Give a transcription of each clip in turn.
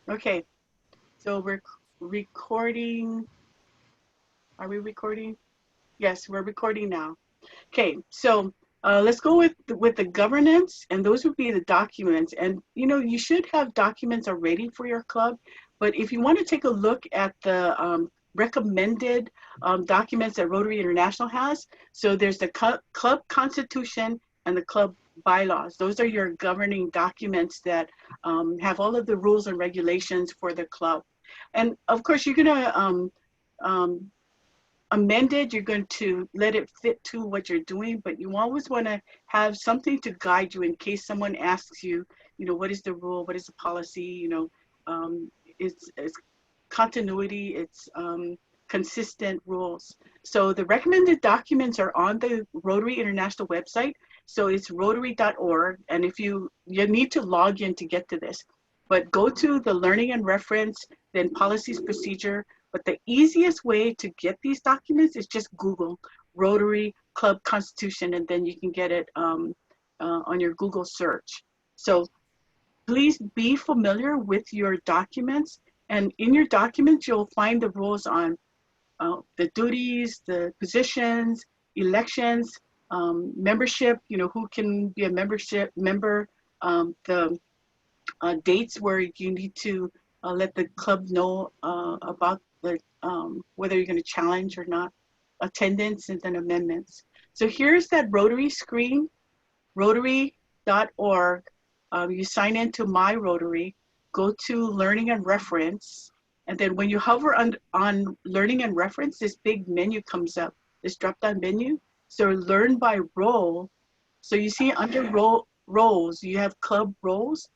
Okay, so we're recording. Are we recording? Yes, we're recording now. Okay, so let's go with the governance, and those would be the documents. And you know, you should have documents already for your club, but if you want to take a look at the recommended documents that Rotary International has, so there's the club constitution and the club bylaws. Those are your governing documents that have all of the rules and regulations for the club. And of course, you're gonna um, amended, you're going to let it fit to what you're doing, but you always want to have something to guide you in case someone asks you, you know, what is the rule, what is the policy, you know, it's continuity, it's consistent rules. So the recommended documents are on the Rotary International website. So it's rotary.org. And if you need to log in to get to this, but go to the learning and reference, then policies procedure. But the easiest way to get these documents is just Google Rotary Club Constitution, and then you can get it on your Google search. So please be familiar with your documents. And in your documents, you'll find the rules on the duties, the positions, elections, membership, you know, who can be a member, the dates where you need to let the club know about the whether you're going to challenge or not, attendance, and then amendments. So here's that Rotary screen, rotary.org. You sign into My Rotary, go to Learning and Reference, and then when you hover on Learning and Reference, this big menu comes up, this drop-down menu. So Learn by Role. So you see under roles, you have club roles.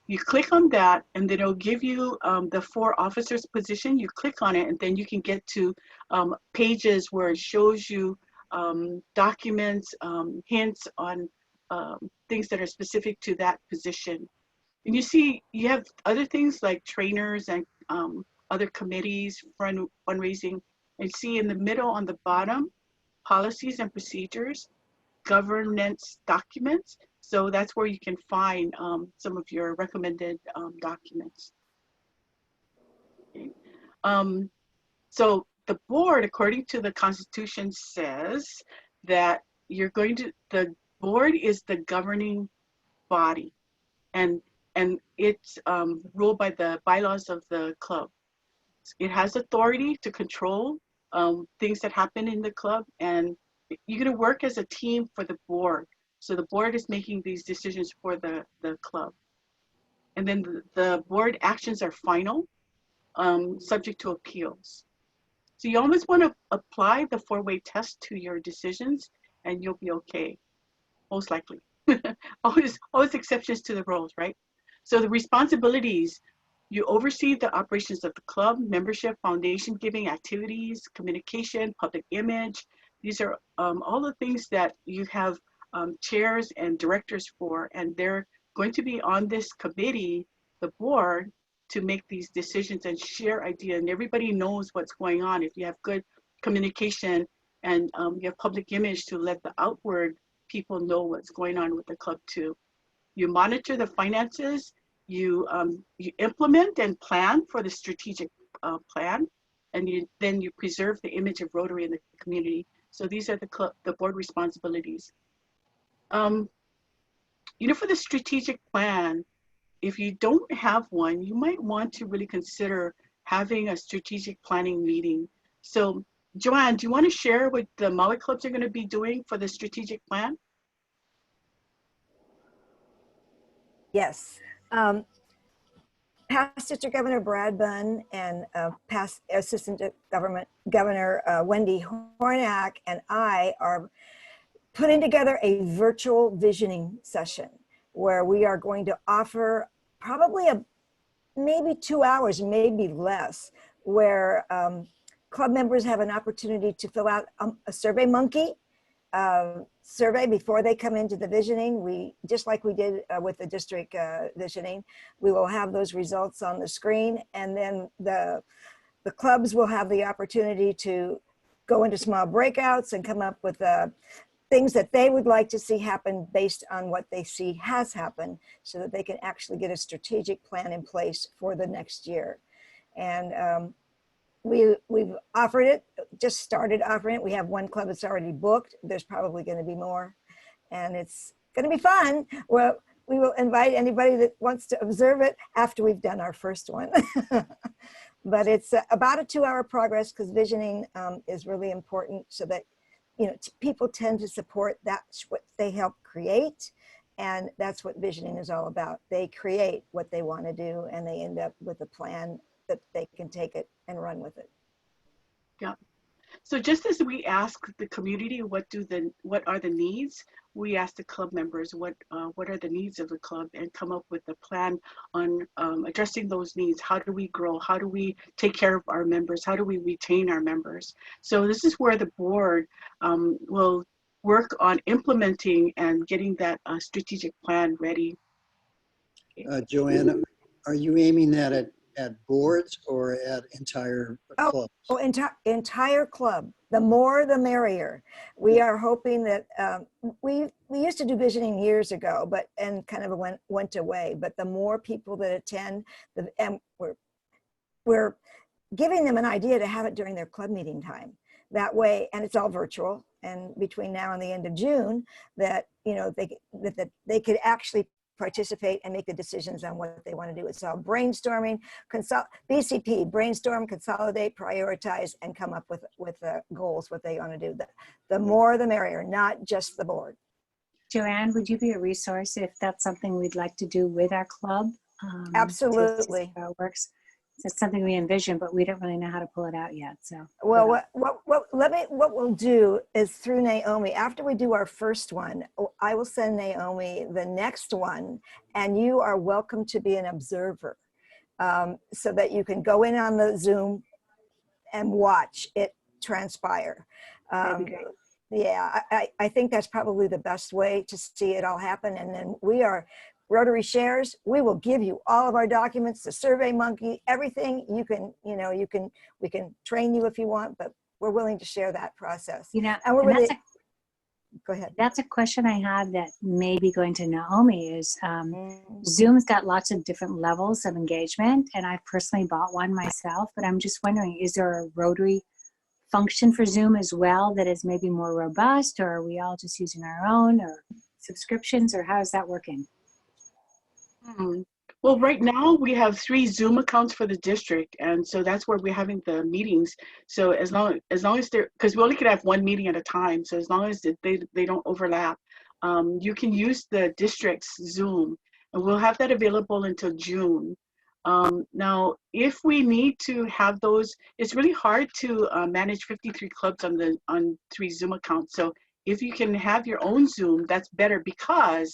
You click on that, and then it'll give you the 4 officers position. You click on it, and then you can get to pages where it shows you documents, hints on things that are specific to that position. And you see, you have other things like trainers and other committees, fundraising. And see in the middle on the bottom, policies and procedures, governance documents. So that's where you can find some of your recommended documents. Okay. Um, so the board, according to the Constitution, says that the board is the governing body, and it's ruled by the bylaws of the club. It has authority to control things that happen in the club, and you're going to work as a team for the board. So the board is making these decisions for the club. And then the board actions are final, subject to appeals. So you always want to apply the 4-way test to your decisions, and you'll be okay, most likely. always exceptions to the rules, right? So the responsibilities, you oversee the operations of the club, membership, foundation giving activities, communication, public image. These are all the things that you have chairs and directors for, and they're going to be on this committee, the board, to make these decisions and share ideas. And everybody knows what's going on. If you have good communication and you have public image to let the outward people know what's going on with the club too. You monitor the finances, you implement and plan for the strategic plan, and then you preserve the image of Rotary in the community. So these are the board responsibilities. You know, for the strategic plan, if you don't have one, you might want to really consider having a strategic planning meeting. So Joanne, do you want to share what the Maui clubs are going to be doing for the strategic plan? Yes. Past District Governor Brad Bunn and past Assistant Governor Wendy Hornak and I are putting together a virtual visioning session where we are going to offer probably maybe 2 hours, maybe less, where club members have an opportunity to fill out a Survey Monkey survey before they come into the visioning. We, just like we did with the district visioning, we will have those results on the screen, and then the clubs will have the opportunity to go into small breakouts and come up with things that they would like to see happen based on what they see has happened, so that they can actually get a strategic plan in place for the next year. And we've offered it, just started offering it. We have one club that's already booked. There's probably going to be more, and it's going to be fun. Well, we will invite anybody that wants to observe it after we've done our first one. But it's about a 2-hour progress, because visioning is really important, so that, you know, people tend to support that's what they help create. And that's what visioning is all about. They create what they want to do, and they end up with a plan that they can take it and run with it. Yeah. So just as we ask the community what are the needs, we ask the club members what are the needs of the club, and come up with a plan on addressing those needs. How do we grow? How do we take care of our members? How do we retain our members? So this is where the board will work on implementing and getting that strategic plan ready. Joanna, are you aiming that at boards or at entire clubs? Oh, entire club. The more, the merrier. We are hoping that we used to do visioning years ago, and kind of went away. But the more people that attend, and we're giving them an idea to have it during their club meeting time. That way, and it's all virtual. And between now and the end of June, that, you know, they could actually participate and make the decisions on what they want to do. It's all brainstorming, BCP, brainstorm, consolidate, prioritize, and come up with goals, what they want to do. The more the merrier, not just the board. Joanne, would you be a resource if that's something we'd like to do with our club? Absolutely. To see how it works. It's something we envision, but we don't really know how to pull it out yet. So, well, what we'll do is, through Naomi, after we do our first one, I will send Naomi the next one, and you are welcome to be an observer, so that you can go in on the Zoom and watch it transpire. that'd be great. Yeah, I think that's probably the best way to see it all happen. And then Rotary Shares, we will give you all of our documents, the Survey Monkey, everything. We can train you if you want, but we're willing to share that process. You know, and we're really, go ahead. That's a question I had that may be going to Naomi is Zoom's got lots of different levels of engagement, and I've personally bought one myself, but I'm just wondering, is there a Rotary function for Zoom as well that is maybe more robust, or are we all just using our own, or subscriptions, or how is that working? Well, right now we have 3 Zoom accounts for the district, and so that's where we're having the meetings. So as long as they're, because we only can have 1 meeting at a time, so as long as they don't overlap, you can use the district's Zoom, and we'll have that available until June. Now, if we need to have those, it's really hard to manage 53 clubs on 3 Zoom accounts. So if you can have your own Zoom, that's better, because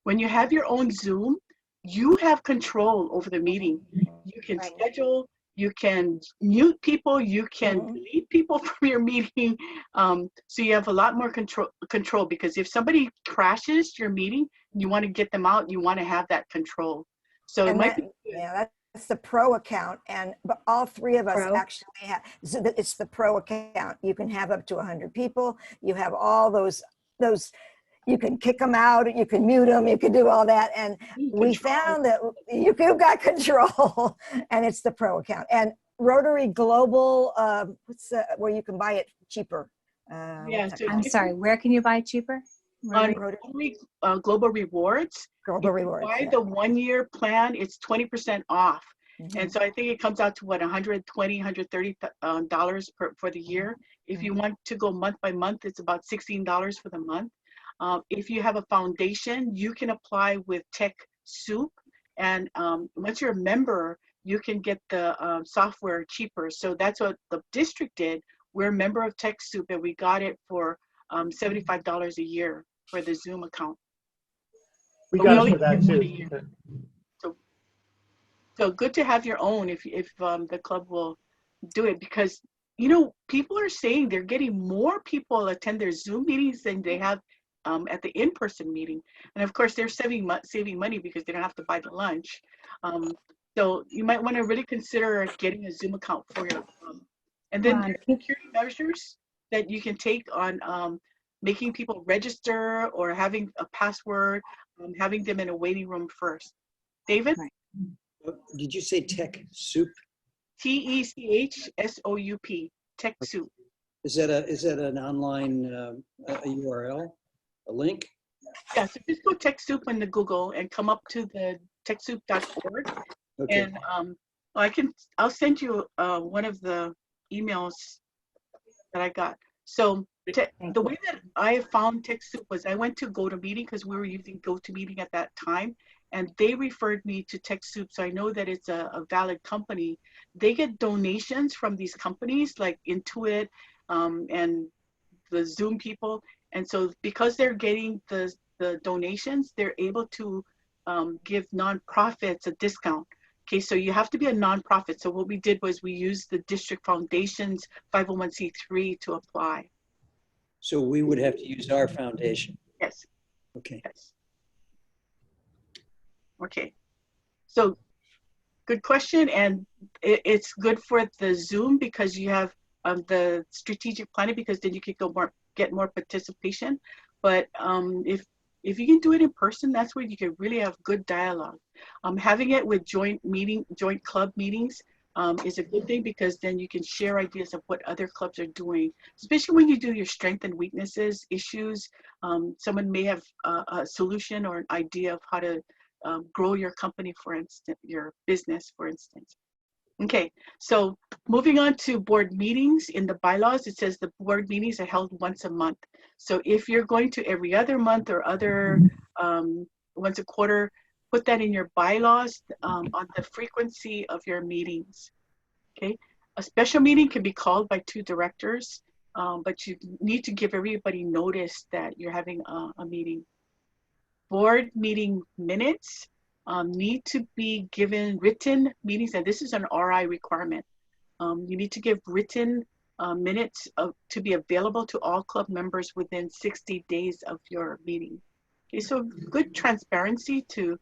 when you have your own Zoom, you have control over the meeting. You can schedule, you can mute people, you can delete people from your meeting. So you have a lot more control, because if somebody crashes your meeting, you want to get them out, you want to have that control. So it might be good. Yeah, that's the pro account, but all 3 of us actually have. So it's the pro account. You can have up to 100 people. You have all those. You can kick them out, you can mute them, you can do all that. And we found that you've got control, and it's the pro account. And Rotary Global, where you can buy it cheaper. I'm sorry, where can you buy it cheaper? On Rotary Global Rewards. Global Rewards. Buy the 1-year plan, it's 20% off. And so I think it comes out to what, $120, $130 for the year. If you want to go month by month, it's about $16 for the month. If you have a foundation, you can apply with TechSoup, and once you're a member, you can get the software cheaper. So that's what the district did. We're a member of TechSoup, and we got it for $75 a year for the Zoom account. We got it for that too. So good to have your own if the club will do it, because you know, people are saying they're getting more people attend their Zoom meetings than they have at the in-person meeting. And of course, they're saving money because they don't have to buy the lunch. So you might want to really consider getting a Zoom account for your club. And then there are security measures that you can take on making people register or having a password, having them in a waiting room first. David? Right. Did you say Tech Soup? TECHSOUP, TechSoup. Is that an online a URL, a link? Yeah, so just go TechSoup in the Google and come up to the TechSoup.org. Okay. And I'll send you one of the emails that I got. So the way that I found TechSoup was I went to GoToMeeting because we were using GoToMeeting at that time, and they referred me to TechSoup. So I know that it's a valid company. They get donations from these companies like Intuit and the Zoom people. And so because they're getting the donations, they're able to give nonprofits a discount. Okay, so you have to be a nonprofit. So what we did was we used the district foundation's 501c3 to apply. So we would have to use our foundation. Yes. Okay. Yes. Okay. So good question. And it's good for the Zoom because you have the strategic planning, because then you could get more participation. But if you can do it in person, that's where you can really have good dialogue. Having it with joint club meetings is a good thing, because then you can share ideas of what other clubs are doing, especially when you do your strength and weaknesses issues. Someone may have a solution or an idea of how to grow your company, for instance, your business, for instance. Okay, so moving on to board meetings. In the bylaws, it says the board meetings are held once a month. So if you're going to every other month or once a quarter, put that in your bylaws on the frequency of your meetings. Okay, a special meeting can be called by 2 directors, but you need to give everybody notice that you're having a meeting. Board meeting minutes need to be given written meetings, and this is an RI requirement. You need to give written minutes to be available to all club members within 60 days of your meeting. Okay, so good transparency to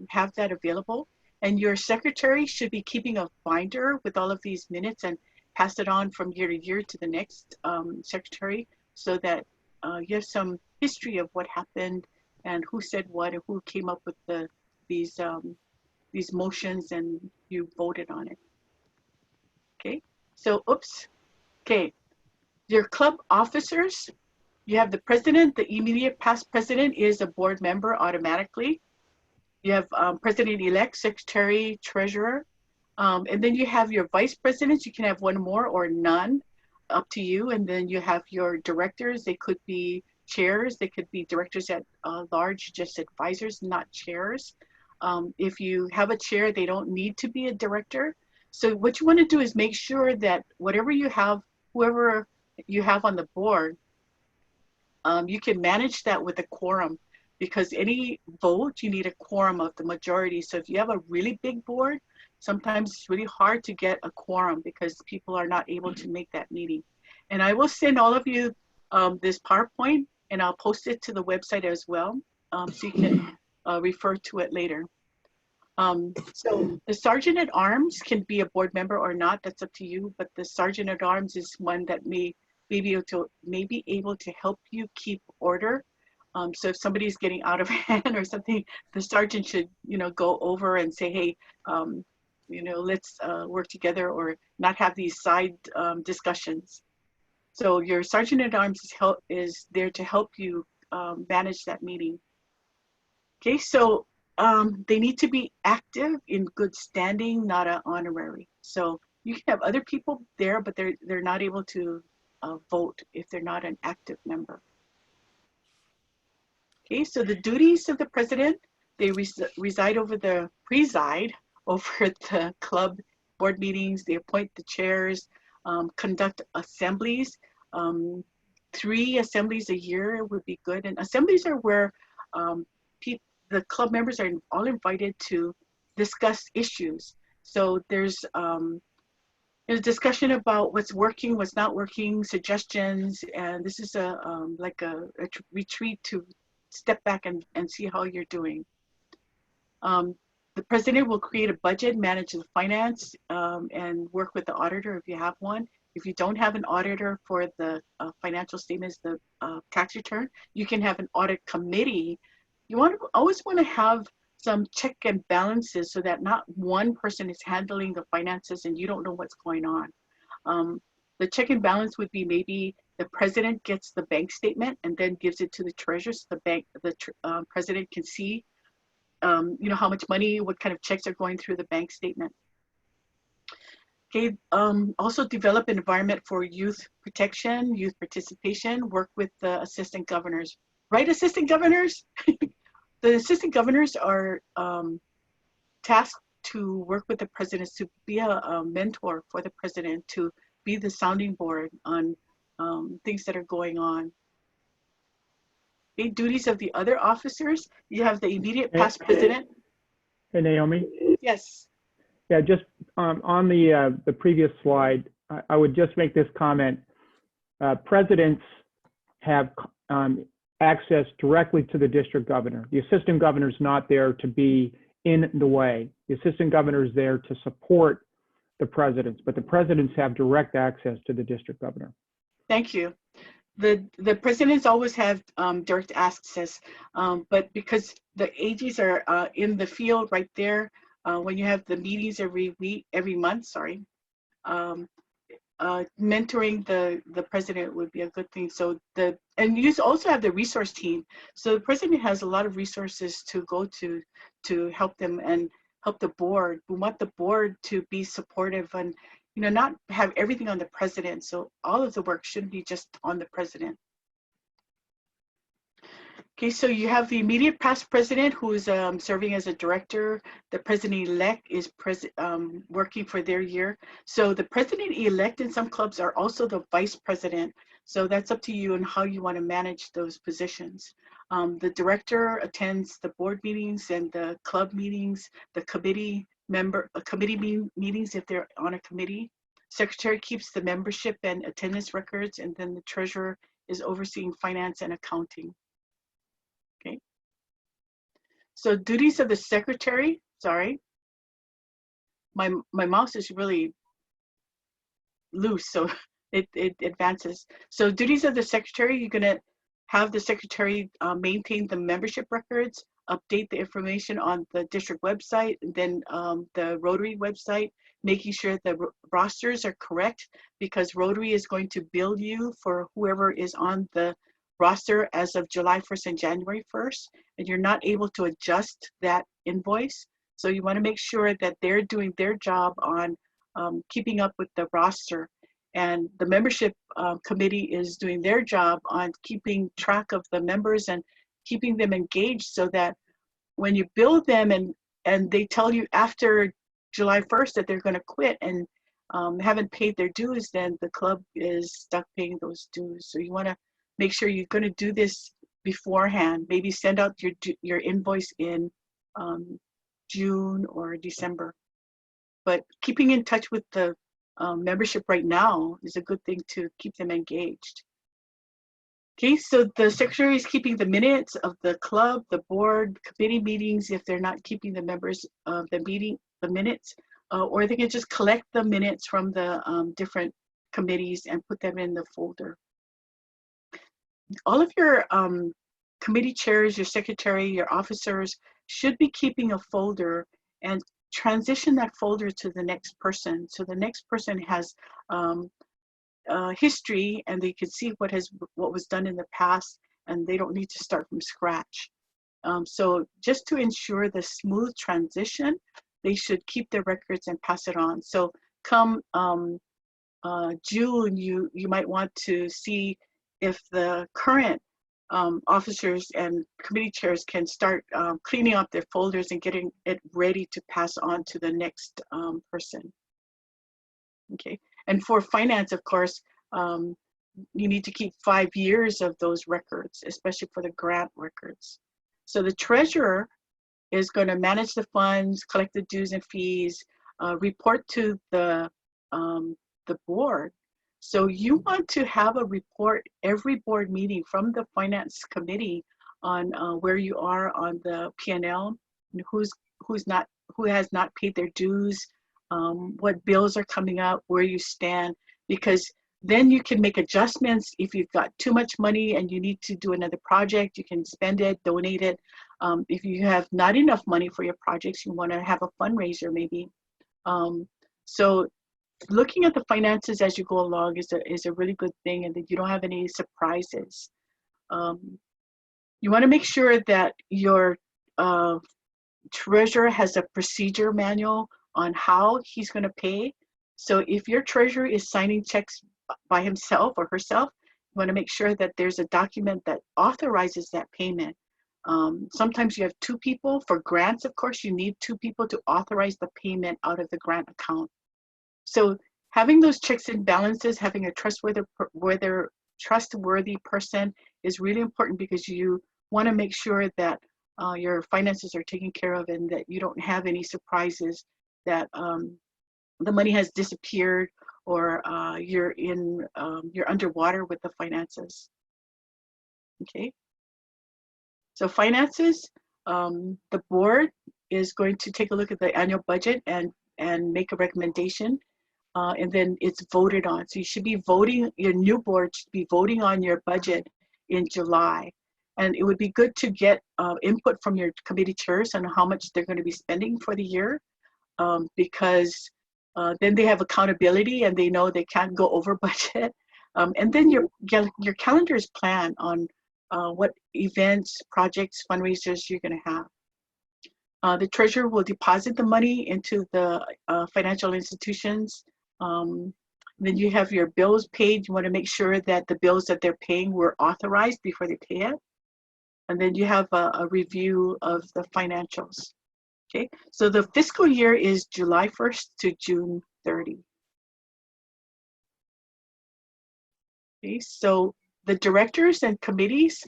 have that available. And your secretary should be keeping a binder with all of these minutes and pass it on from year to year to the next secretary, so that you have some history of what happened and who said what and who came up with these motions and you voted on it. Okay, so okay, your club officers, you have the president. The immediate past president is a board member automatically. You have president-elect, secretary, treasurer, and then you have your vice presidents. You can have one more or none, up to you. And then you have your directors. They could be chairs. They could be directors at large, just advisors, not chairs. If you have a chair, they don't need to be a director. So what you want to do is make sure that whatever you have, whoever you have on the board, you can manage that with a quorum, because any vote, you need a quorum of the majority. So if you have a really big board, sometimes it's really hard to get a quorum because people are not able to make that meeting. And I will send all of you this PowerPoint, and I'll post it to the website as well, so you can refer to it later. So the Sergeant at Arms can be a board member or not, that's up to you, but the Sergeant at Arms is one that may be able to help you keep order. So if somebody's getting out of hand or something, the sergeant should, go over and say, hey, let's work together, or not have these side discussions. So your Sergeant at Arms is there to help you manage that meeting. Okay, so they need to be active in good standing, not an honorary. So you can have other people there, but they're not able to vote if they're not an active member. Okay, so the duties of the president, they preside over the club board meetings. They appoint the chairs, conduct assemblies. 3 assemblies a year would be good. And assemblies are where the club members are all invited to discuss issues. So there's a discussion about what's working, what's not working, suggestions, and this is like a retreat to step back and see how you're doing. The president will create a budget, manage the finance, and work with the auditor if you have one. If you don't have an auditor for the financial statements, the tax return, you can have an audit committee. You always want to have some check and balances so that not one person is handling the finances and you don't know what's going on. The check and balance would be maybe the president gets the bank statement and then gives it to the treasurer so the president can see how much money, what kind of checks are going through the bank statement. Okay, also develop an environment for youth protection, youth participation, work with the assistant governors. Right, assistant governors? The assistant governors are tasked to work with the president, to be a mentor for the president, to be the sounding board on things that are going on. Okay, duties of the other officers, you have the immediate past president. Hey, Naomi. Yes. Yeah, just on the previous slide, I would just make this comment. Presidents have access directly to the district governor. The assistant governor is not there to be in the way. The assistant governor is there to support the presidents, but the presidents have direct access to the district governor. Thank you. The presidents always have direct access, but because the AGs are in the field right there, when you have the meetings every month, sorry, mentoring the president would be a good thing. So and you also have the resource team. So the president has a lot of resources to go to help them and help the board. We want the board to be supportive and not have everything on the president. So all of the work shouldn't be just on the president. Okay, so you have the immediate past president who is serving as a director. The president-elect is working for their year. So the president-elect in some clubs are also the vice president. So that's up to you and how you want to manage those positions. The director attends the board meetings and the club meetings, the committee meetings if they're on a committee. Secretary keeps the membership and attendance records, and then the treasurer is overseeing finance and accounting. Okay. So duties of the secretary, sorry. My mouse is really loose, so it advances. So duties of the secretary, you're gonna have the secretary maintain the membership records, update the information on the district website, and then the Rotary website, making sure the rosters are correct, because Rotary is going to bill you for whoever is on the roster as of July 1st and January 1st, and you're not able to adjust that invoice. So you want to make sure that they're doing their job on keeping up with the roster, and the membership committee is doing their job on keeping track of the members and keeping them engaged, so that when you bill them and they tell you after July 1st that they're going to quit and haven't paid their dues, then the club is stuck paying those dues. So you want to make sure you're going to do this beforehand. Maybe send out your invoice in June or December. But keeping in touch with the membership right now is a good thing to keep them engaged. Okay, so the secretary is keeping the minutes of the club, the board, committee meetings if they're not keeping the members of the minutes, or they can just collect the minutes from the different committees and put them in the folder. All of your committee chairs, your secretary, your officers should be keeping a folder and transition that folder to the next person. So the next person has history and they can see what was done in the past, and they don't need to start from scratch. So just to ensure the smooth transition, they should keep their records and pass it on. So come June, you might want to see if the current officers and committee chairs can start cleaning up their folders and getting it ready to pass on to the next person. Okay, and for finance, of course, you need to keep 5 years of those records, especially for the grant records. So the treasurer is going to manage the funds, collect the dues and fees, report to the board. So you want to have a report every board meeting from the finance committee on where you are on the P&L, and who has not paid their dues, what bills are coming up, where you stand. because then you can make adjustments. If you've got too much money and you need to do another project, you can spend it, donate it. If you have not enough money for your projects, you want to have a fundraiser maybe. So looking at the finances as you go along is a really good thing, and that you don't have any surprises. You want to make sure that your treasurer has a procedure manual on how he's going to pay. So if your treasurer is signing checks by himself or herself, you want to make sure that there's a document that authorizes that payment. Sometimes you have two people. For grants, of course, you need two people to authorize the payment out of the grant account. So having those checks and balances, having a trustworthy person is really important, because you want to make sure that your finances are taken care of and that you don't have any surprises that the money has disappeared, or you're underwater with the finances. Okay. So finances, the board is going to take a look at the annual budget and make a recommendation, and then it's voted on. So you should be voting, your new board should be voting on your budget in July. And it would be good to get input from your committee chairs on how much they're going to be spending for the year, because then they have accountability and they know they can't go over budget. And then your calendar is planned on what events, projects, fundraisers you're going to have. The treasurer will deposit the money into the financial institutions. Then you have your bills paid. You want to make sure that the bills that they're paying were authorized before they pay it. And then you have a review of the financials. Okay, so the fiscal year is July 1st to June 30. Okay, so the directors and committees.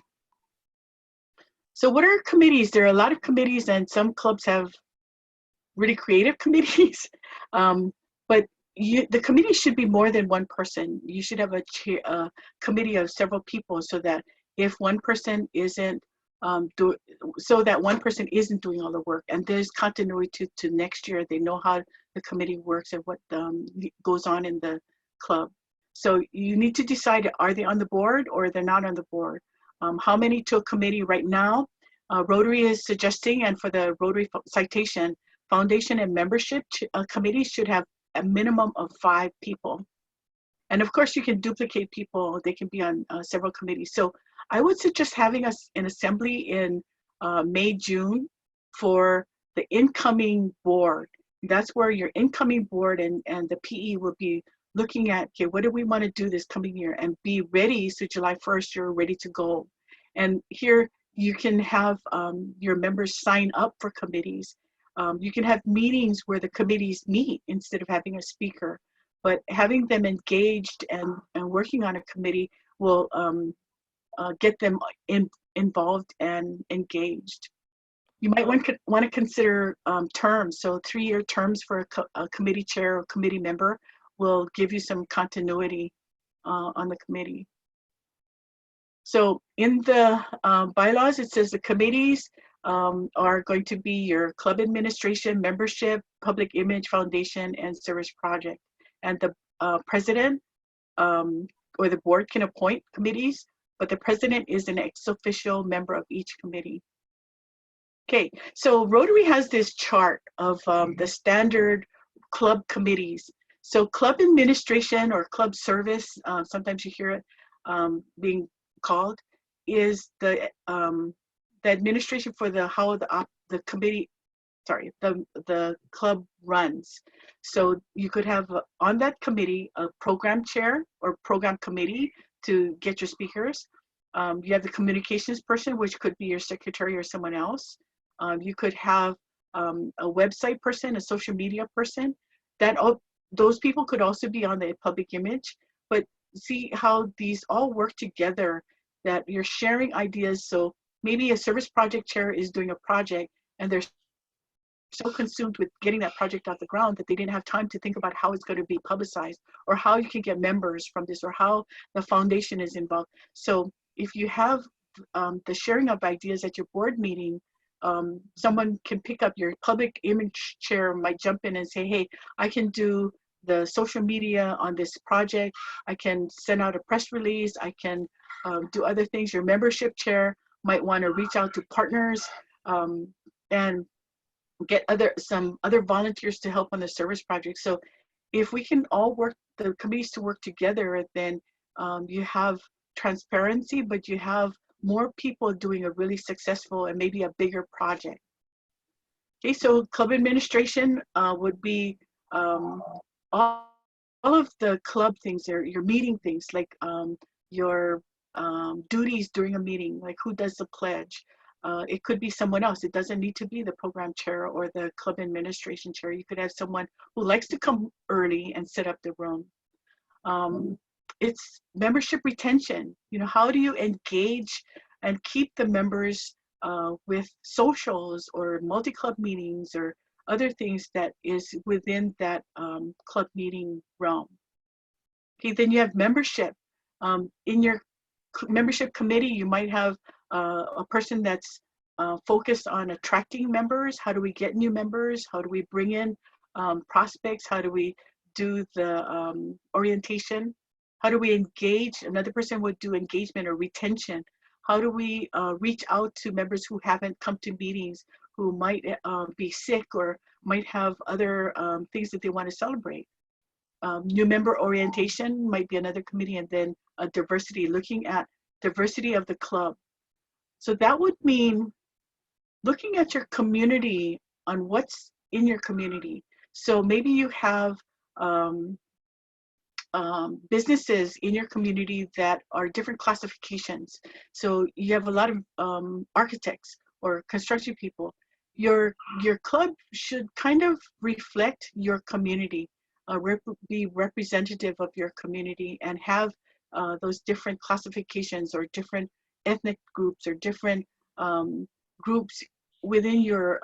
So what are committees? There are a lot of committees, and some clubs have really creative committees. But the committee should be more than one person. You should have a committee of several people, so that if one person isn't one person isn't doing all the work, and there's continuity to next year. They know how the committee works and what goes on in the club. So you need to decide, are they on the board or they're not on the board? How many to a committee right now? Rotary is suggesting, and for the Rotary Citation Foundation and membership committees should have a minimum of 5 people. And of course you can duplicate people, they can be on several committees. So I would suggest having an assembly in May, June for the incoming board. That's where your incoming board and the PE will be looking at, okay, what do we want to do this coming year, and be ready. So July 1st, you're ready to go. And here you can have your members sign up for committees. You can have meetings where the committees meet instead of having a speaker, but having them engaged and working on a committee will get them involved and engaged. You might want to consider terms. So 3-year terms for a committee chair or committee member will give you some continuity on the committee. So in the bylaws, it says the committees are going to be your club administration, membership, public image, foundation, and service project. And the president or the board can appoint committees, but the president is an ex officio member of each committee. Okay, so Rotary has this chart of the standard club committees. So club administration or club service, sometimes you hear it being called, is the administration for how the committee, sorry, the club runs. So you could have on that committee a program chair or program committee to get your speakers. You have the communications person, which could be your secretary or someone else. You could have a website person, a social media person. Those people could also be on the public image. But see how these all work together, that you're sharing ideas. So maybe a service project chair is doing a project and they're so consumed with getting that project off the ground that they didn't have time to think about how it's going to be publicized, or how you can get members from this, or how the foundation is involved. So if you have the sharing of ideas at your board meeting, someone can pick up. Your public image chair might jump in and say, hey, I can do the social media on this project. I can send out a press release. I can do other things. Your membership chair might want to reach out to partners and get some other volunteers to help on the service project. So if we can all work, the committees to work together, then you have transparency, but you have more people doing a really successful and maybe a bigger project. Okay, so club administration would be all of the club things, your meeting things, like your duties during a meeting, like who does the pledge. It could be someone else. It doesn't need to be the program chair or the club administration chair. You could have someone who likes to come early and set up the room. It's membership retention. You know, how do you engage and keep the members with socials or multi-club meetings or other things that is within that club meeting realm. Okay, then you have membership. In your membership committee, you might have a person that's focused on attracting members. How do we get new members? How do we bring in prospects? How do we do the orientation? How do we engage? Another person would do engagement or retention. How do we reach out to members who haven't come to meetings, who might be sick or might have other things that they want to celebrate? New member orientation might be another committee, and then diversity, looking at diversity of the club. So that would mean looking at your community on what's in your community. So maybe you have businesses in your community that are different classifications. So you have a lot of architects or construction people. Your club should kind of reflect your community, be representative of your community, and have those different classifications or different ethnic groups or different groups within your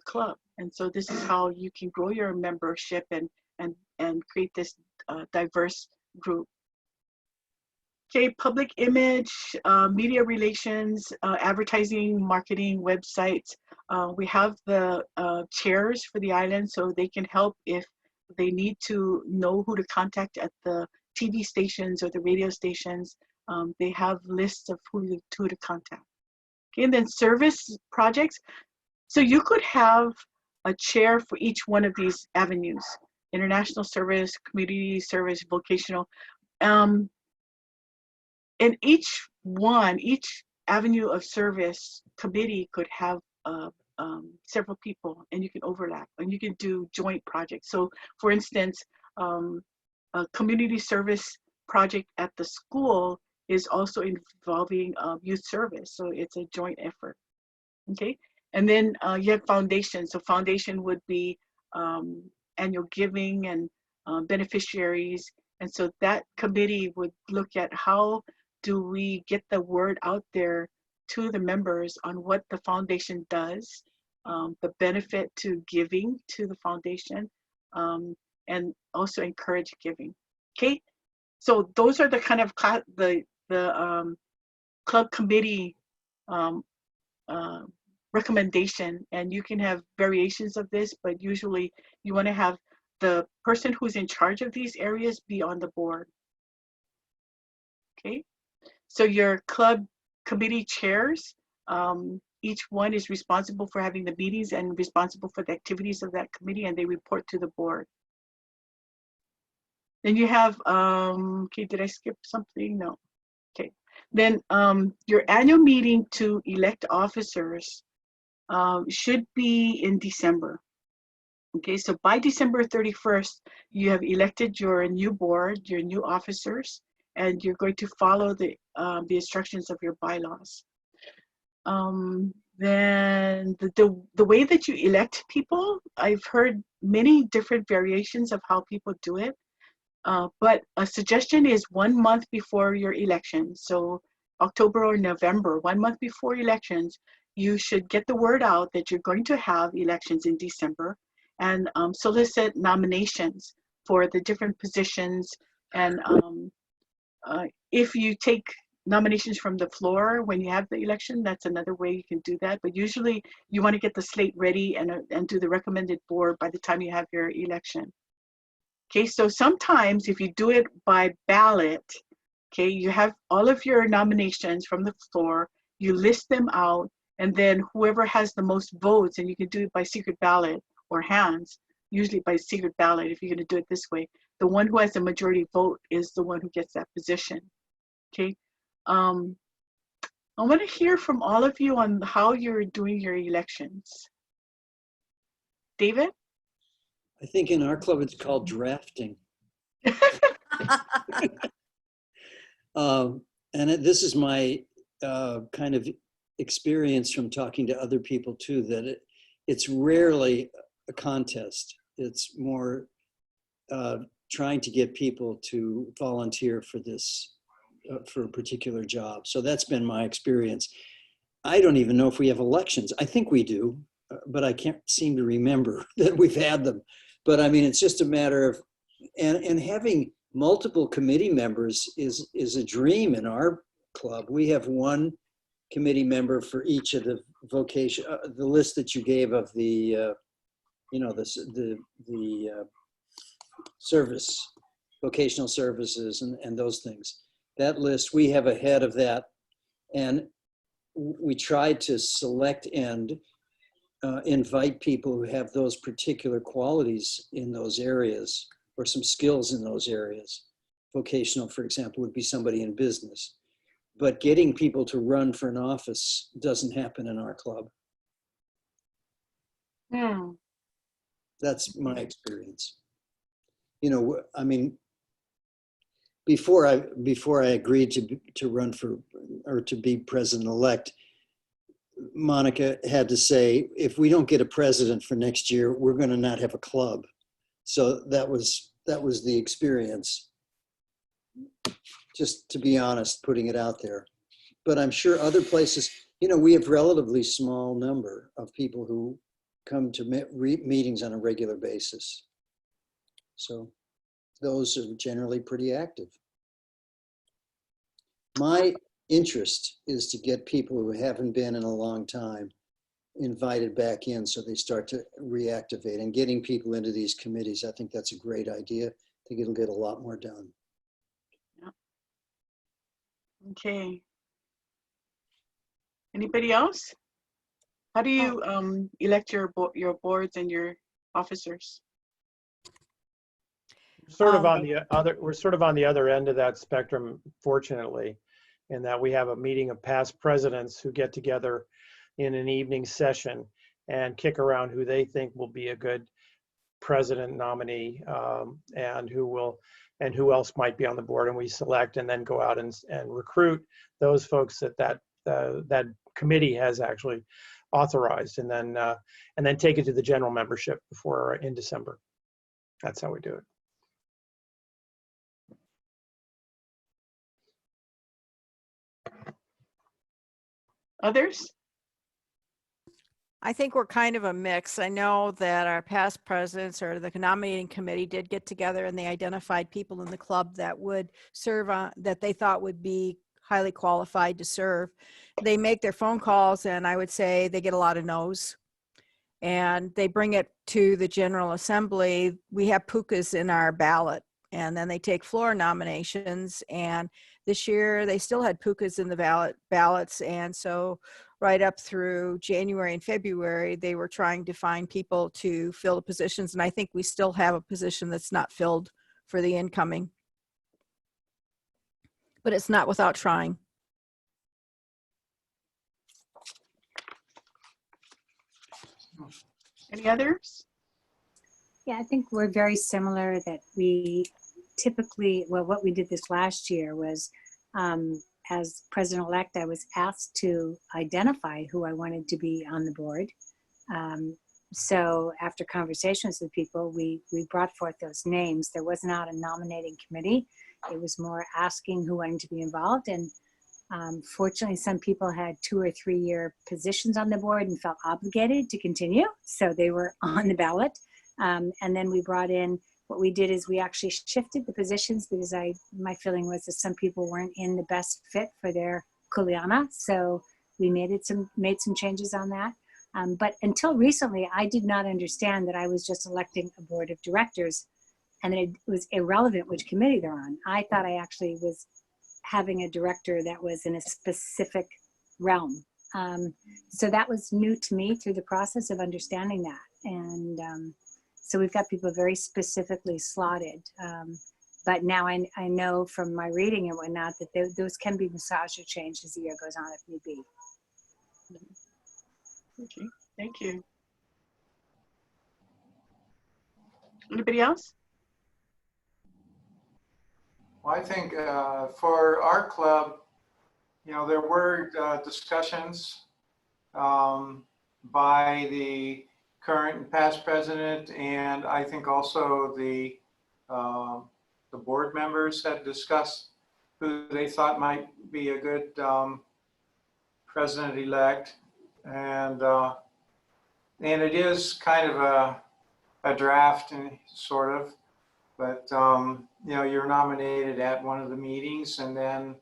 club. And so this is how you can grow your membership and create this diverse group. Okay, public image, media relations, advertising, marketing, websites. We have the chairs for the island, so they can help if they need to know who to contact at the TV stations or the radio stations. They have lists of who to contact. Okay, and then service projects. So you could have a chair for each one of these avenues: international service, community service, vocational. And each avenue of service committee could have several people, and you can overlap, and you can do joint projects. So for instance, a community service project at the school is also involving youth service. So it's a joint effort, okay? And then you have foundation. So foundation would be annual giving and beneficiaries. And so that committee would look at how do we get the word out there to the members on what the foundation does, the benefit to giving to the foundation, and also encourage giving. Okay, so those are the kind of club committee recommendation, and you can have variations of this, but usually you want to have the person who's in charge of these areas be on the board. Okay, so your club committee chairs, each one is responsible for having the meetings and responsible for the activities of that committee, and they report to the board. Then you have, okay, did I skip something? No. Okay, then your annual meeting to elect officers should be in December. Okay, so by December 31st, you have elected your new board, your new officers, and you're going to follow the instructions of your bylaws. Then the way that you elect people, I've heard many different variations of how people do it, but a suggestion is 1 month before your election. So October or November, 1 month before elections, you should get the word out that you're going to have elections in December, and solicit nominations for the different positions. And if you take nominations from the floor when you have the election, that's another way you can do that. But usually you want to get the slate ready and do the recommended board by the time you have your election. Okay, so sometimes if you do it by ballot, okay, you have all of your nominations from the floor, you list them out, and then whoever has the most votes, and you can do it by secret ballot or hands, usually by secret ballot if you're going to do it this way, the one who has the majority vote is the one who gets that position. Okay. I want to hear from all of you on how you're doing your elections. David? I think in our club it's called drafting. This is my kind of experience from talking to other people too, that it's rarely a contest. It's more trying to get people to volunteer for this, for a particular job. So that's been my experience. I don't even know if we have elections. I think we do, but I can't seem to remember that we've had them. But I mean, it's just a matter of, and having multiple committee members is a dream in our club. We have one committee member for each of the vocation, the list that you gave of the, you know, the service, vocational services and those things. That list, we have a head of that. And we try to select and invite people who have those particular qualities in those areas or some skills in those areas. Vocational, for example, would be somebody in business. But getting people to run for an office doesn't happen in our club. That's my experience. You know, I mean, before I agreed to run for, or to be president-elect, Monica had to say, if we don't get a president for next year, we're going to not have a club. So that was the experience. Just to be honest, putting it out there. But I'm sure other places, you know, we have relatively small number of people who come to meetings on a regular basis. So those are generally pretty active. My interest is to get people who haven't been in a long time invited back in so they start to reactivate, and getting people into these committees. I think that's a great idea. I think it'll get a lot more done. Yeah. Okay. Anybody else? How do you elect your boards and your officers? Sort of on the other, we're sort of on the other end of that spectrum, fortunately, in that we have a meeting of past presidents who get together in an evening session and kick around who they think will be a good president nominee, and who else might be on the board, and we select and then go out and recruit those folks that committee has actually authorized, and then take it to the general membership in December. That's how we do it. Others? I think we're kind of a mix. I know that our past presidents or the nominating committee did get together and they identified people in the club that would serve on, that they thought would be highly qualified to serve. They make their phone calls, and I would say they get a lot of no's, and they bring it to the General Assembly. We have pukas in our ballot, and then they take floor nominations, and this year they still had pukas in the ballots, and so right up through January and February, they were trying to find people to fill the positions. And I think we still have a position that's not filled for the incoming. But it's not without trying. Any others? Yeah, I think we're very similar, that we typically, well, what we did this last year was, as president-elect, I was asked to identify who I wanted to be on the board. So after conversations with people, we brought forth those names. There was not a nominating committee. It was more asking who wanted to be involved. And fortunately, some people had 2 or 3 year positions on the board and felt obligated to continue. So they were on the ballot. And then we brought in, what we did is we actually shifted the positions, because my feeling was that some people weren't in the best fit for their kuleana. So we made some changes on that. But until recently, I did not understand that I was just electing a board of directors and then it was irrelevant which committee they're on. I thought I actually was having a director that was in a specific realm. So that was new to me through the process of understanding that. And so we've got people very specifically slotted. But now I know from my reading and whatnot that those can be massaged or changed as the year goes on if need be. Okay, thank you. Anybody else? Well, I think for our club, you know, there were discussions by the current and past president, and I think also the board members had discussed who they thought might be a good president-elect, and it is kind of a draft, and sort of, but you know, you're nominated at one of the meetings, and then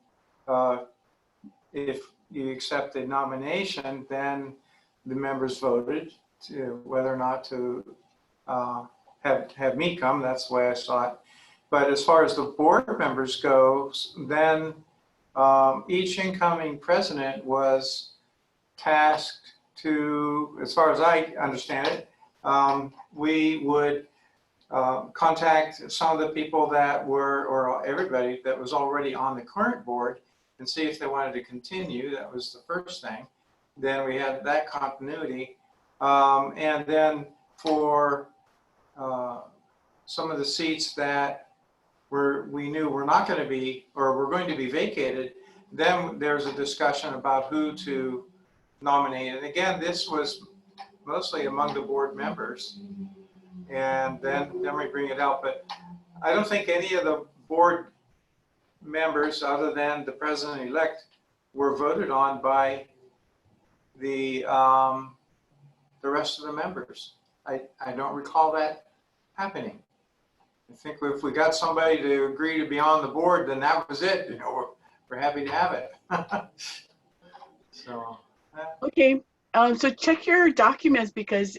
if you accept the nomination, then the members voted to whether or not to have me come. That's the way I saw it. But as far as the board members go, then each incoming president was tasked to, as far as I understand it, we would contact some of the people that were, or everybody that was already on the current board, and see if they wanted to continue. That was the first thing. Then we had that continuity. And then for some of the seats that we knew were not going to be, or were going to be vacated, then there's a discussion about who to nominate. And again, this was mostly among the board members. And then we bring it out. But I don't think any of the board members, other than the president-elect, were voted on by the rest of the members. I don't recall that happening. I think if we got somebody to agree to be on the board, then that was it. You know, we're happy to have it. So. Okay, so check your documents, because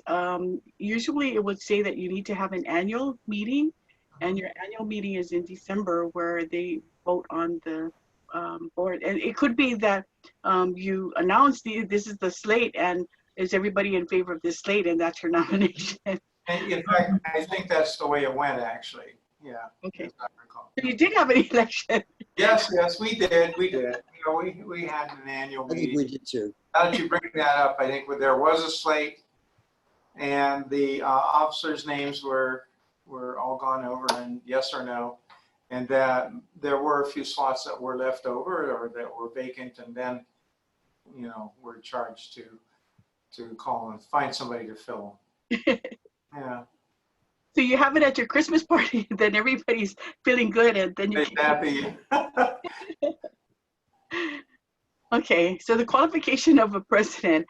usually it would say that you need to have an annual meeting, and your annual meeting is in December, where they vote on the board. And it could be that you announce this is the slate, and is everybody in favor of this slate, and that's your nomination. And in fact, I think that's the way it went, actually. Yeah. Okay. As I recall. So you did have an election. Yes, we did. You know, we had an annual I think meeting. we did too. Now that you bring that up, I think there was a slate, and the officers' names were all gone over, and yes or no, and that there were a few slots that were left over or that were vacant, and then, you know, we're charged to call and find somebody to fill them. Yeah. So you have it at your Christmas party, then everybody's feeling good, and then you Happy. Okay, so the qualification of a president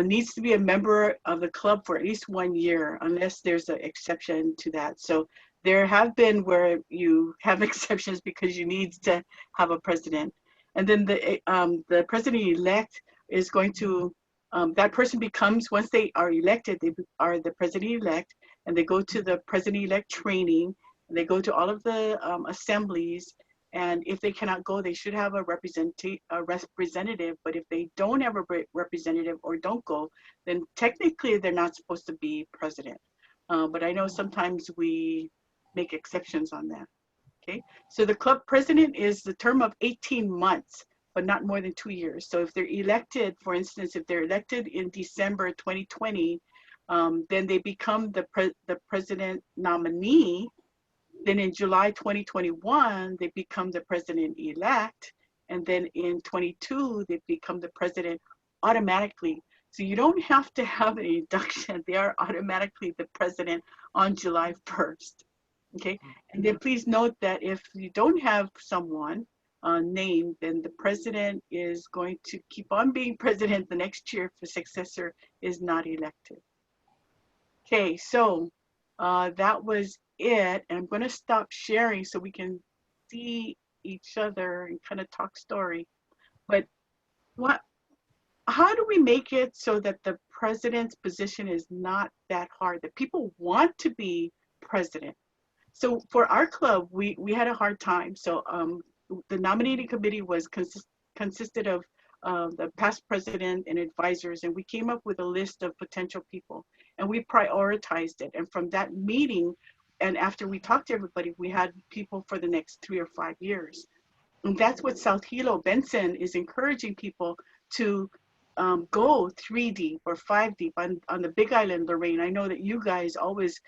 needs to be a member of the club for at least 1 year, unless there's an exception to that. So there have been where you have exceptions because you need to have a president. And then the president-elect is going to, that person becomes, once they are elected, they are the president-elect, and they go to the president-elect training, and they go to all of the assemblies. And if they cannot go, they should have a representative. But if they don't have a representative or don't go, then technically they're not supposed to be president. But I know sometimes we make exceptions on that. Okay, so the club president is the term of 18 months, but not more than 2 years. So if they're elected, for instance, if they're elected in December 2020, then they become the president nominee. Then in July 2021, they become the president-elect. And then in 22, they become the president automatically. So you don't have to have an induction. They are automatically the president on July 1st. Okay, and then please note that if you don't have someone named, then the president is going to keep on being president the next year if the successor is not elected. Okay, so that was it. And I'm going to stop sharing so we can see each other and kind of talk story. But how do we make it so that the president's position is not that hard, that people want to be president? So for our club, we had a hard time. So the nominating committee was consisted of the past president and advisors, and we came up with a list of potential people, and we prioritized it. And from that meeting, and after we talked to everybody, we had people for the next 3 or 5 years. And that's what South Hilo Benson is encouraging people to go 3 deep or 5 deep on the Big Island, Lorraine. I know that you guys always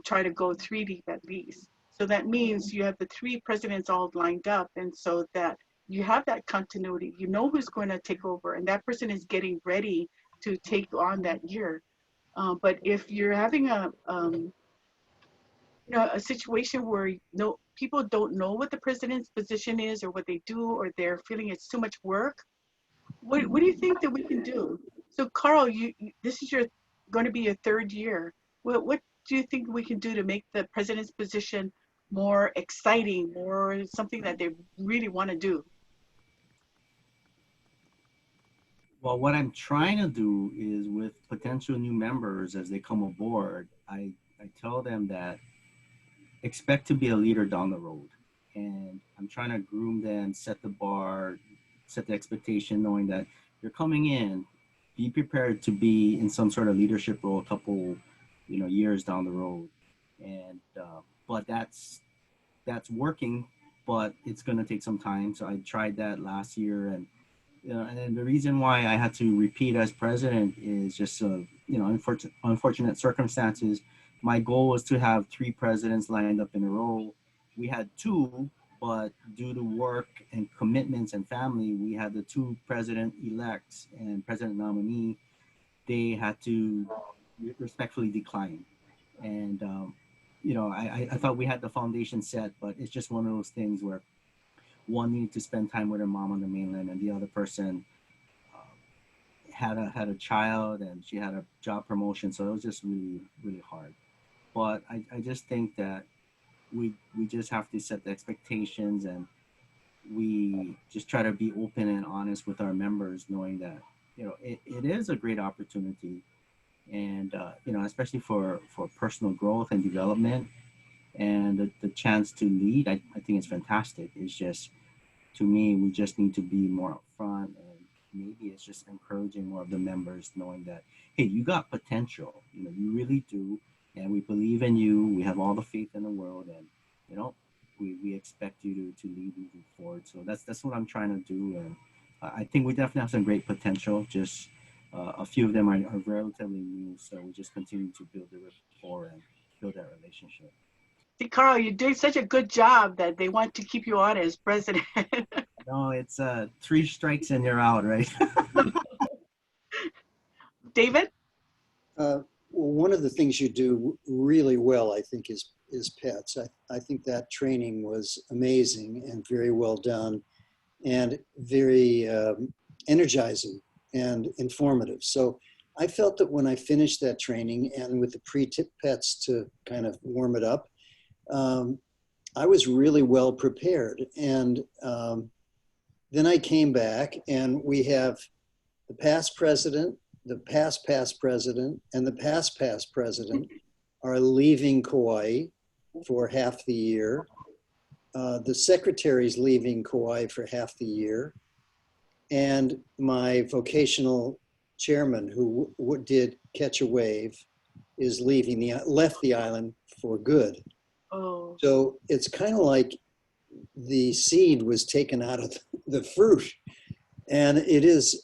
try to go 3 deep at least. So that means you have the 3 presidents all lined up, and so that you have that continuity. You know who's going to take over, and that person is getting ready to take on that year. But if you're having a situation where no people don't know what the president's position is or what they do, or they're feeling it's too much work, what do you think that we can do? So Carl, this is going to be your 3rd year. What do you think we can do to make the president's position more exciting, more something that they really want to do? Well, what I'm trying to do is with potential new members as they come aboard, I tell them that expect to be a leader down the road. And I'm trying to groom them, set the bar, set the expectation, knowing that you're coming in, be prepared to be in some sort of leadership role a couple, years down the road. And, but that's working, but it's going to take some time. So I tried that last year, and and the reason why I had to repeat as president is just unfortunate circumstances. My goal was to have 3 presidents lined up in a row. We had 2, but due to work and commitments and family, we had the 2 president-elects and president nominee. They had to respectfully decline. And I thought we had the foundation set, but it's just one of those things where one needed to spend time with her mom on the mainland, and the other person had a child, and she had a job promotion. So it was just really, really hard. But I just think that we just have to set the expectations, and we just try to be open and honest with our members, knowing that it is a great opportunity, and especially for personal growth and development, and the chance to lead. I think it's fantastic. It's just, to me, we just need to be more upfront, and maybe it's just encouraging more of the members, knowing that, hey, you got potential, you really do, and we believe in you. We have all the faith in the world, and we expect you to lead moving forward. So that's what I'm trying to do, and I think we definitely have some great potential. Just a few of them are relatively new, so we just continue to build the rapport and build that relationship. See, Carl, you're doing such a good job that they want to keep you on as president. No, it's 3 strikes and you're out, right? David? Well, one of the things you do really well, I think, is pets. I think that training was amazing and very well done, and very energizing and informative. So I felt that when I finished that training, and with the pre-tip pets to kind of warm it up, I was really well prepared. And then I came back, and we have the past president, the past president, and the past president are leaving Kauai for half the year. The secretary's leaving Kauai for half the year. And my vocational chairman, who did Catch a Wave, is left the island for good. Oh. So it's kind of like the seed was taken out of the fruit, and it is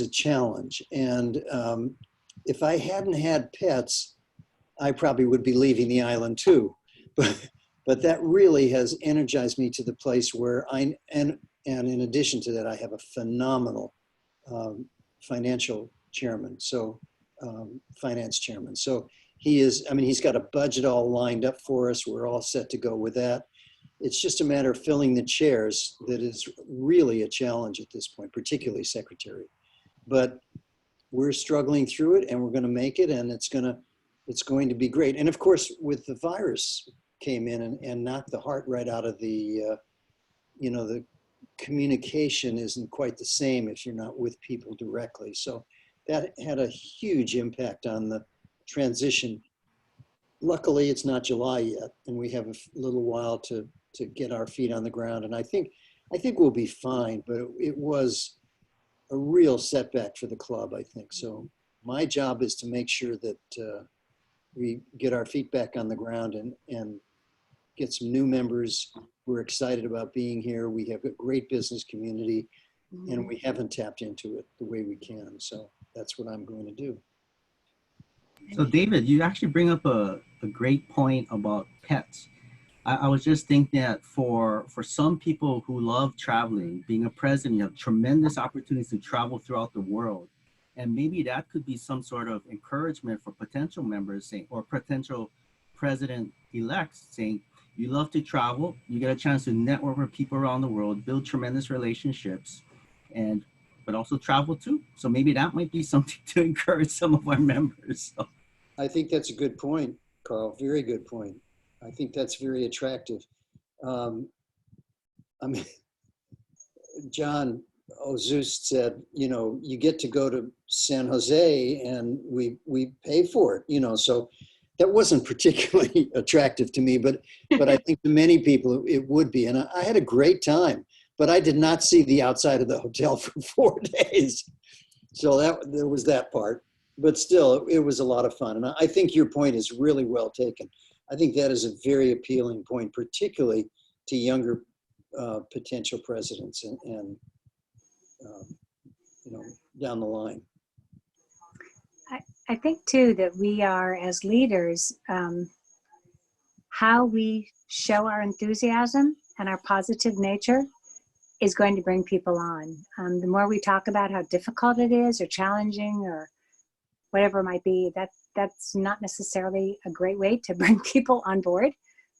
a challenge. And if I hadn't had pets, I probably would be leaving the island too. But that really has energized me to the place where and in addition to that, I have a phenomenal financial chairman. So finance chairman. So he's got a budget all lined up for us. We're all set to go with that. It's just a matter of filling the chairs that is really a challenge at this point, particularly secretary. But we're struggling through it, and we're going to make it, and it's going to be great. And of course, with the virus came in and knocked the heart right out of the communication isn't quite the same if you're not with people directly. So that had a huge impact on the transition luckily it's not July yet, and we have a little while to get our feet on the ground. And I think we'll be fine, but it was a real setback for the club, I think. So my job is to make sure that we get our feet back on the ground and get some new members who are excited about being here. We have a great business community, and we haven't tapped into it the way we can. So that's what I'm going to do. So David, you actually bring up a great point about pets. I was just thinking that for some people who love traveling, being a president, you have tremendous opportunities to travel throughout the world. And maybe that could be some sort of encouragement for potential members saying, or potential president-elects saying, you love to travel, you get a chance to network with people around the world, build tremendous relationships, but also travel too. So maybe that might be something to encourage some of our members. So. I think that's a good point, Carl. Very good point. I think that's very attractive. I mean, John Ozus said, you know, you get to go to San Jose and we pay for it, you know, so that wasn't particularly attractive to me, but I think to many people it would be. And I had a great time, but I did not see the outside of the hotel for 4 days. So there was that part, but still it was a lot of fun. And I think your point is really well taken. I think that is a very appealing point, particularly to younger potential presidents and you know, down the line. I think too that we are, as leaders, how we show our enthusiasm and our positive nature is going to bring people on. The more we talk about how difficult it is or challenging or whatever it might be, that's not necessarily a great way to bring people on board.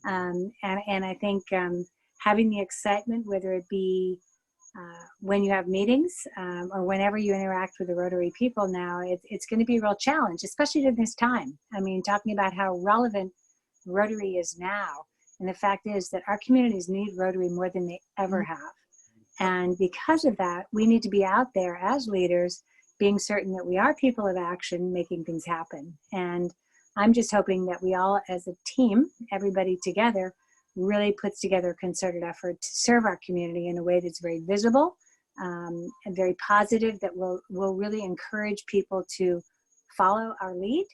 And I think having the excitement, whether it be when you have meetings or whenever you interact with the Rotary people now, it's going to be a real challenge, especially at this time. I mean, talking about how relevant Rotary is now. And the fact is that our communities need Rotary more than they ever have. And because of that, we need to be out there as leaders, being certain that we are people of action, making things happen. And I'm just hoping that we all as a team, everybody together, really puts together a concerted effort to serve our community in a way that's very visible and very positive, that will really encourage people to follow our lead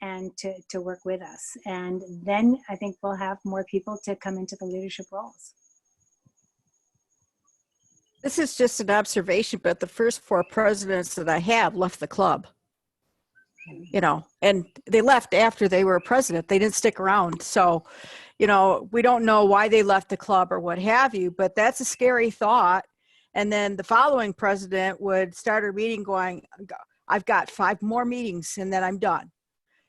and to work with us. And then I think we'll have more people to come into the leadership roles. This is just an observation, but the first 4 presidents that I had left the club, you know, and they left after they were president. They didn't stick around. So, you know, we don't know why they left the club or what have you, but that's a scary thought. And then the following president would start a meeting going, I've got 5 more meetings and then I'm done.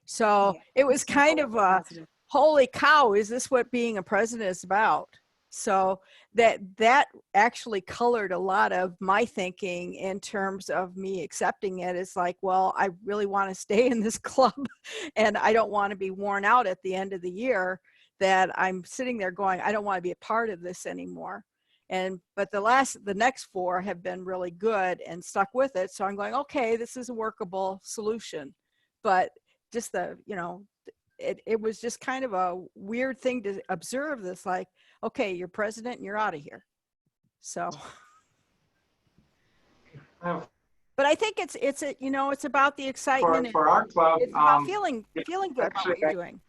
So it was kind of a, holy cow, is this what being a president is about? So that actually colored a lot of my thinking in terms of me accepting it. It's like, well, I really want to stay in this club and I don't want to be worn out at the end of the year, that I'm sitting there going, I don't want to be a part of this anymore. But the next 4 have been really good and stuck with it. So I'm going, okay, this is a workable solution. But just it was just kind of a weird thing to observe this, like, okay, you're president and you're out of here. So, but I think it's about the excitement. For our club, it's about feeling good about what you're doing.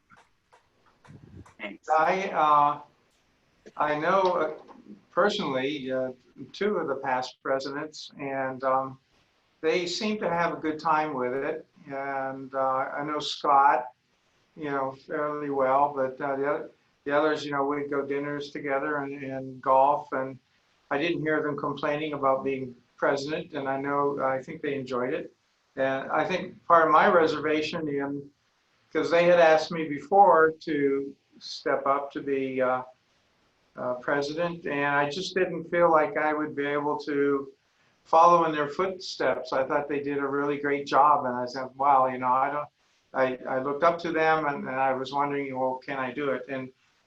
Thanks. I know personally 2 of the past presidents, and they seem to have a good time with it. And I know Scott, you know, fairly well, but the others, you know, we'd go dinners together and golf, and I didn't hear them complaining about being president, and I think they enjoyed it. And I think part of my reservation, because they had asked me before to step up to be president, and I just didn't feel like I would be able to follow in their footsteps. I thought they did a really great job, and I said, wow, you know, I looked up to them, and I was wondering, well, can I do it?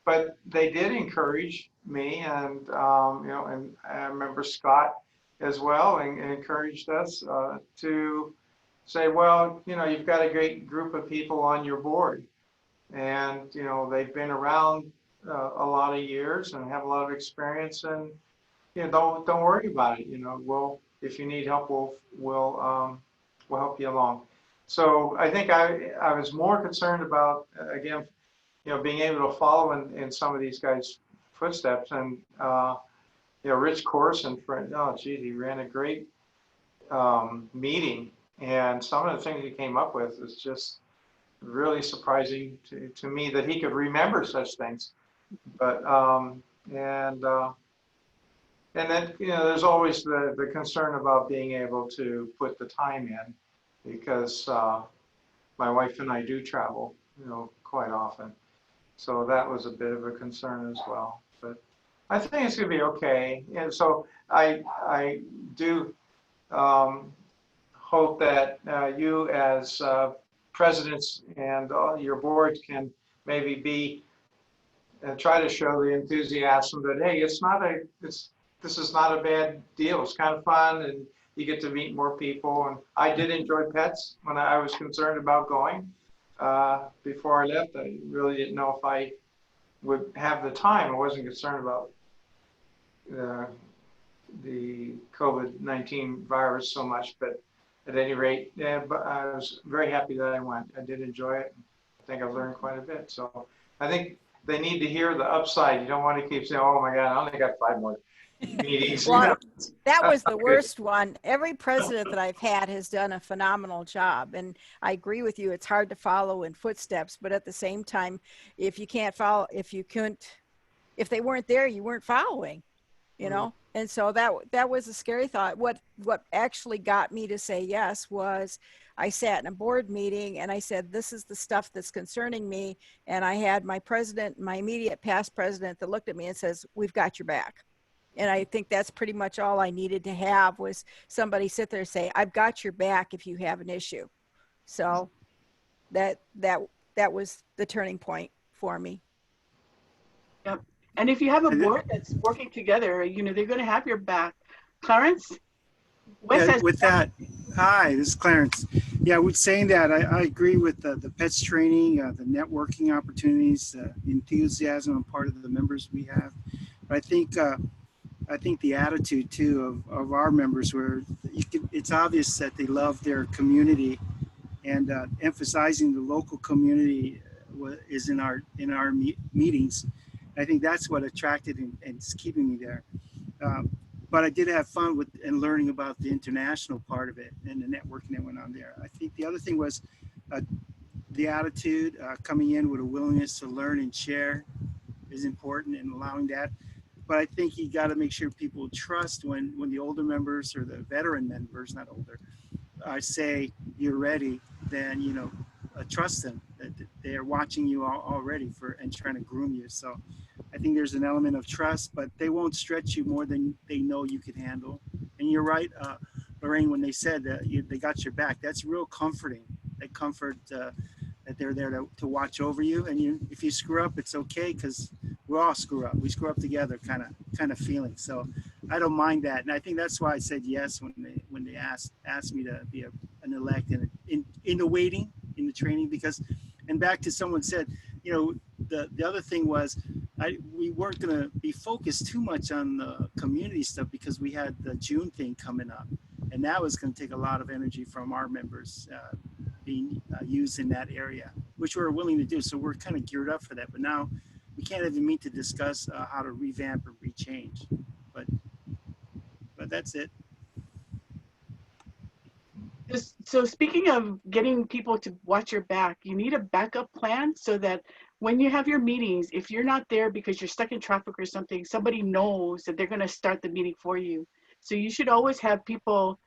But they did encourage me, and you know, and I remember Scott as well, and encouraged us to say, well, you know, you've got a great group of people on your board, and you know they've been around a lot of years and have a lot of experience, and you know don't worry about it. You know, we'll if you need help, we'll help you along. So I think I was more concerned about again, you know, being able to follow in some of these guys' footsteps, and you know, Rich Corson, oh geez, he ran a great meeting, and some of the things he came up with is just really surprising to me that he could remember such things. But and then you know, there's always the concern about being able to put the time in, because my wife and I do travel, you know, quite often. So that was a bit of a concern as well. But I think it's going to be okay. And so I do hope that you as presidents and all your boards can maybe be try to show the enthusiasm that hey, this is not a bad deal. It's kind of fun, and you get to meet more people. And I did enjoy pets when I was concerned about going before I left. I really didn't know if I would have the time. I wasn't concerned about the COVID-19 virus so much, but at any rate, yeah, but I was very happy that I went. I did enjoy it. I think I've learned quite a bit. So I think they need to hear the upside. You don't want to keep saying, "Oh my God, I only got 5 more meetings." Well, You know? that was the Good. worst one. Every president that I've had has done a phenomenal job. And I agree with you. It's hard to follow in footsteps, but at the same time, if you can't follow, if they weren't there, you weren't following, you know? And so that was a scary thought. What actually got me to say yes was I sat in a board meeting and I said, this is the stuff that's concerning me. And I had my president, my immediate past president, that looked at me and says, we've got your back. And I think that's pretty much all I needed to have was somebody sit there and say, I've got your back if you have an issue. So that was the turning point for me. Yep. And if you have a board that's working together, you know, they're going to have your back. Clarence? Wes Yeah, has with that, hi, this is Clarence. Yeah, with saying that, I agree with the pets training, the networking opportunities, enthusiasm on part of the members we have. But I think the attitude too of our members, where it's obvious that they love their community, and emphasizing the local community is in our meetings. I think that's what attracted and is keeping me there. But I did have fun with and learning about the international part of it and the networking that went on there. I think the other thing was the attitude, coming in with a willingness to learn and share is important, and allowing that. But I think you got to make sure people trust when the older members or the veteran members, not older, say you're ready, then, you know, trust them that they are watching you already and trying to groom you. So I think there's an element of trust, but they won't stretch you more than they know you can handle. And you're right, Lorraine, when they said that they got your back, that's real comforting. That comfort that they're there to watch over you. And if you screw up, it's okay, because we all screw up. We screw up together, kind of feeling. So I don't mind that, and I think that's why I said yes when they asked me to be an elect in the waiting, in the training, because, and back to someone said, you know, the other thing was we weren't going to be focused too much on the community stuff because we had the June thing coming up, and that was going to take a lot of energy from our members being used in that area, which we're willing to do. So we're kind of geared up for that. But now we can't even meet to discuss how to revamp or rechange. But that's it. So speaking of getting people to watch your back, you need a backup plan so that when you have your meetings, if you're not there because you're stuck in traffic or something, somebody knows that they're going to start the meeting for you. So you should always have people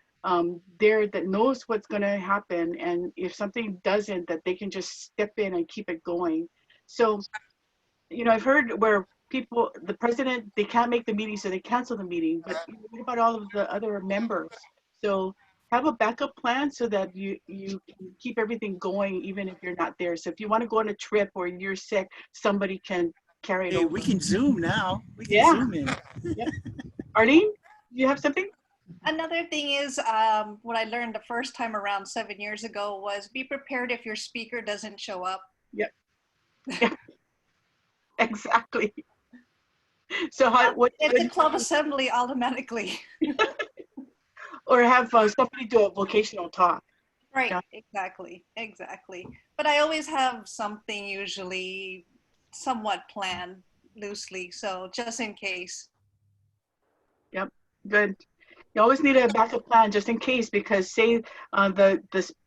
there that knows what's going to happen, and if something doesn't, that they can just step in and keep it going. So, you know, I've heard where the president, they can't make the meeting, so they cancel the meeting. But what about all of the other members? So have a backup plan so that you can keep everything going even if you're not there. So if you want to go on a trip or you're sick, somebody can carry it Hey, over. we can Zoom now. We can Yeah. Zoom in. Yeah. Arlene, you have something? Another thing is what I learned the first time around 7 years ago was be prepared if your speaker doesn't show up. Yep. Exactly. So how, what, It's a club assembly automatically. or have somebody do a vocational talk. Right, Yeah. exactly, exactly. But I always have something usually somewhat planned loosely, so just in case. Yep. Good. You always need a backup plan just in case, because say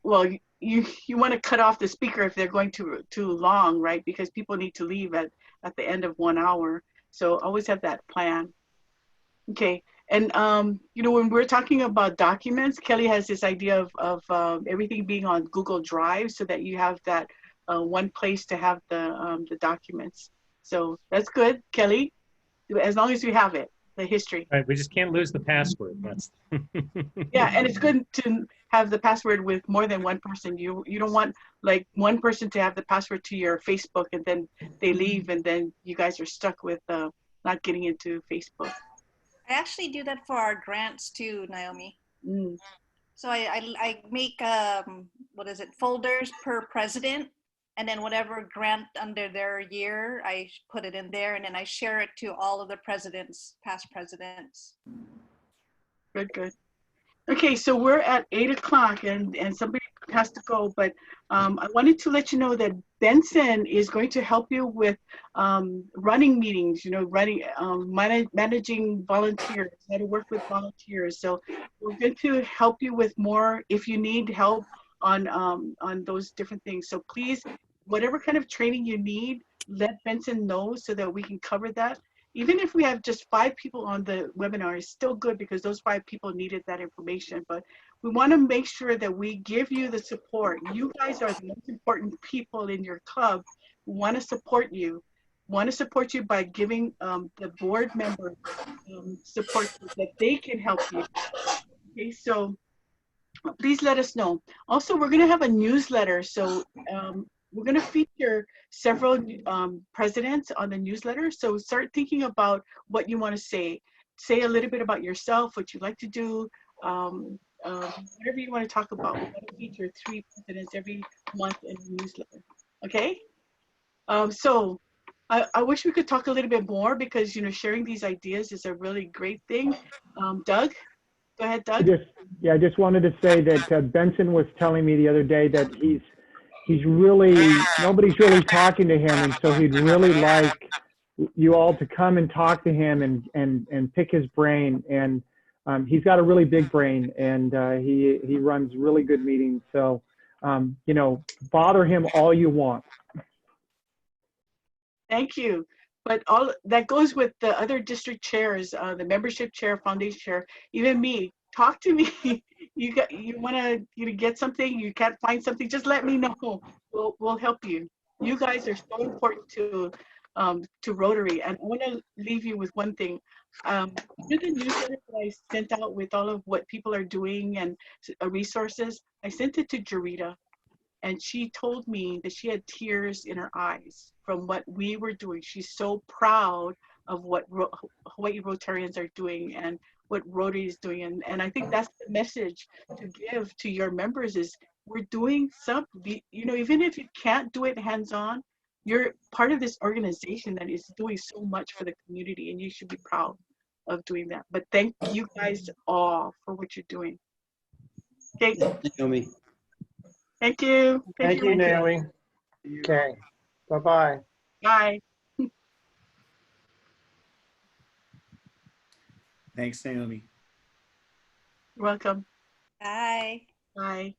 well, you want to cut off the speaker if they're going too long, right? Because people need to leave at the end of 1 hour. So always have that plan. Okay. And you know, when we're talking about documents, Kelly has this idea of everything being on Google Drive, so that you have that one place to have the documents. So that's good, Kelly, as long as you have it, the history. Right, we just can't lose the password. That's Yeah, and it's good to have the password with more than one person. You don't want like one person to have the password to your Facebook and then they leave and then you guys are stuck with not getting into Facebook. I actually do that for our grants too, Naomi. Mm. So I make, what is it, folders per president, and then whatever grant under their year, I put it in there, and then I share it to all of the presidents, past presidents. Good, good. Okay, so we're at 8 o'clock and somebody has to go, but I wanted to let you know that Benson is going to help you with running meetings, you know, managing volunteers, how to work with volunteers. So we're going to help you with more if you need help on those different things. So please, whatever kind of training you need, let Benson know so that we can cover that. Even if we have just 5 people on the webinar, it's still good because those 5 people needed that information. But we want to make sure that we give you the support. You guys are the most important people in your club. We want to support you. Want to support you by giving the board members support so that they can help you. Okay, so please let us know. Also, we're going to have a newsletter. So we're going to feature several presidents on the newsletter. So start thinking about what you want to say. Say a little bit about yourself, what you like to do, whatever you want to talk about. We're going to feature 3 presidents every month in the newsletter. Okay? So I wish we could talk a little bit more because, you know, sharing these ideas is a really great thing. Doug? Go ahead, Doug. I just wanted to say that Benson was telling me the other day that he's really, nobody's really talking to him, and so he'd really like you all to come and talk to him and pick his brain. And he's got a really big brain, and he runs really good meetings. So you know, bother him all you want. Thank you. But all that goes with the other district chairs, the membership chair, foundation chair, even me. Talk to me. You want to get something, you can't find something, just let me know. We'll help you. You guys are so important to Rotary. And I want to leave you with one thing. The newsletter that I sent out with all of what people are doing and resources, I sent it to Jarita. And she told me that she had tears in her eyes from what we were doing. She's so proud of what Hawaii Rotarians are doing and what Rotary is doing. And I think that's the message to give to your members is we're doing something, you know, even if you can't do it hands-on, you're part of this organization that is doing so much for the community and you should be proud of doing that. But thank you guys all for what you're doing. Okay. Naomi. Thank you. Thank you, Naomi. Okay. Bye-bye. Bye. Thanks, Naomi. You're welcome. Bye. Bye.